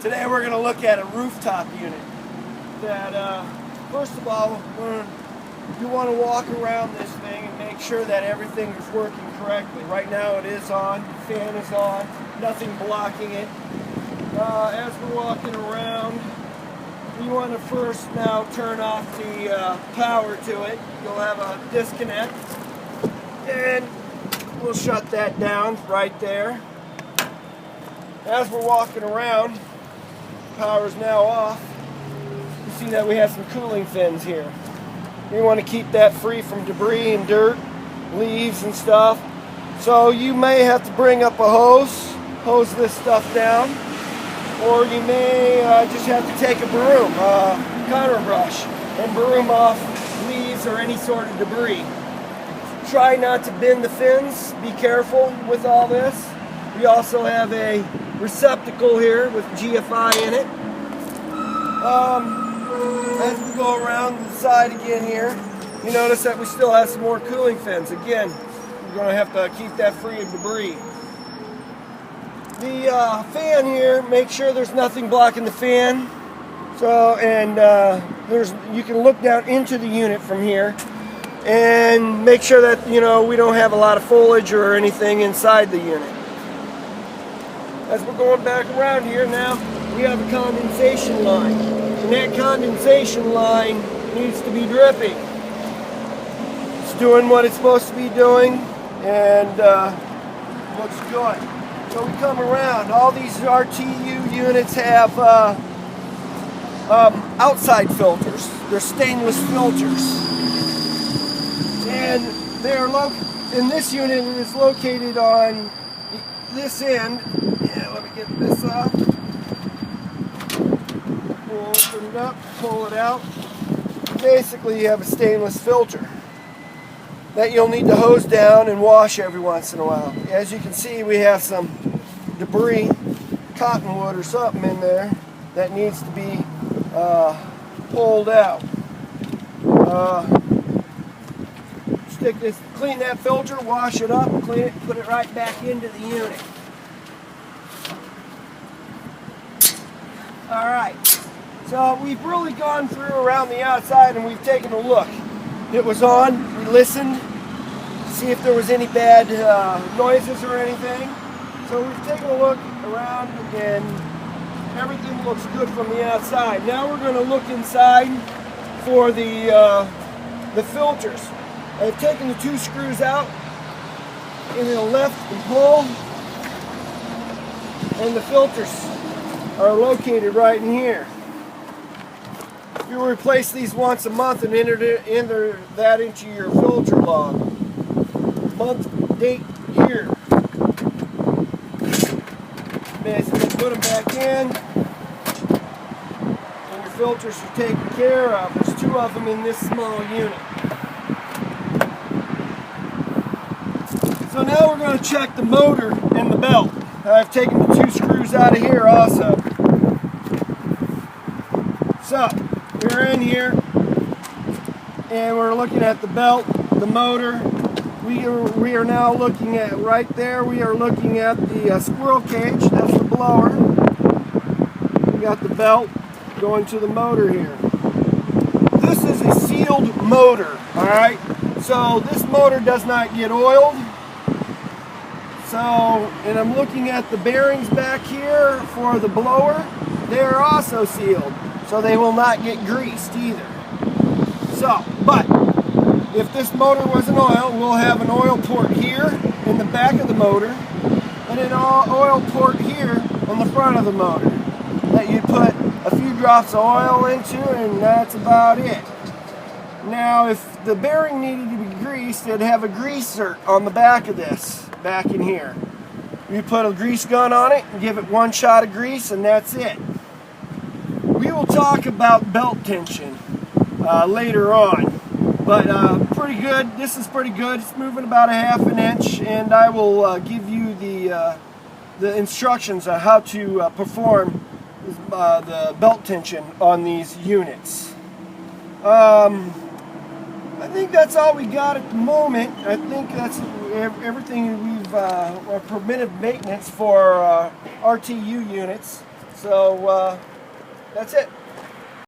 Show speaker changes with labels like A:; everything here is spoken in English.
A: Today we're going to look at a rooftop unit that, first of all, you want to walk around this thing and make sure that everything is working correctly. Right now it is on, the fan is on, nothing blocking it. As we're walking around, you want to first now turn off the power to it. You'll have a disconnect, and we'll shut that down right there. As we're walking around, power is now off. You see that we have some cooling fins here. We want to keep that free from debris and dirt, leaves and stuff. So you may have to bring up a hose this stuff down, or you may just have to take a broom, counter brush, and broom off leaves or any sort of debris. Try not to bend the fins. Be careful with all this. We also have a receptacle here with GFI in it. As we go around the side again here, you notice that we still have some more cooling fins. Again, we're going to have to keep that free of debris. The fan here, make sure there's nothing blocking the fan. So, and you can look down into the unit from here and make sure that we don't have a lot of foliage or anything inside the unit. As we're going back around here now, we have a condensation line, and that condensation line needs to be dripping. It's doing what it's supposed to be doing, and looks good. So we come around. All these RTU units have outside filters. They're stainless filters, and they're in this unit. It is located on this end. Yeah, let me get this off. We'll open it up, pull it out. Basically, you have a stainless filter that you'll need to hose down and wash every once in a while. As you can see, we have some debris, cottonwood or something in there that needs to be pulled out. Clean that filter, wash it up, clean it, put it right back into the unit. Alright, so we've really gone through around the outside and we've taken a look. It was on, we listened to see if there was any bad noises or anything. So we've taken a look around and everything looks good from the outside. Now we're going to look inside for the filters. I've taken the two screws out and they'll lift and pull, and the filters are located right in here. You replace these once a month and enter that into your filter log. Month, date, year. Basically put them back in and your filters are taken care of. There's two of them in this small unit. So now we're going to check the motor and the belt. I've taken the two screws out of here also. So, we're in here and we're looking at the belt, the motor. We are now looking at right there, we are looking at the squirrel cage, that's the blower. We got the belt going to the motor here. This is a sealed motor, alright? So this motor does not get oiled. So, and I'm looking at the bearings back here for the blower. They are also sealed, so they will not get greased either. So, but if this motor wasn't oiled, we'll have an oil port here in the back of the motor, and an oil port here on the front of the motor that you put a few drops of oil into, and that's about it. Now, if the bearing needed to be greased, it'd have a greaser on the back of this, back in here. You put a grease gun on it and give it one shot of grease, and that's it. We will talk about belt tension later on, but pretty good. This is pretty good. It's moving about a ½ an inch, and I will give you the instructions on how to perform the belt tension on these units. I think that's all we got at the moment. I think that's everything we've permitted maintenance for RTU units. So that's it.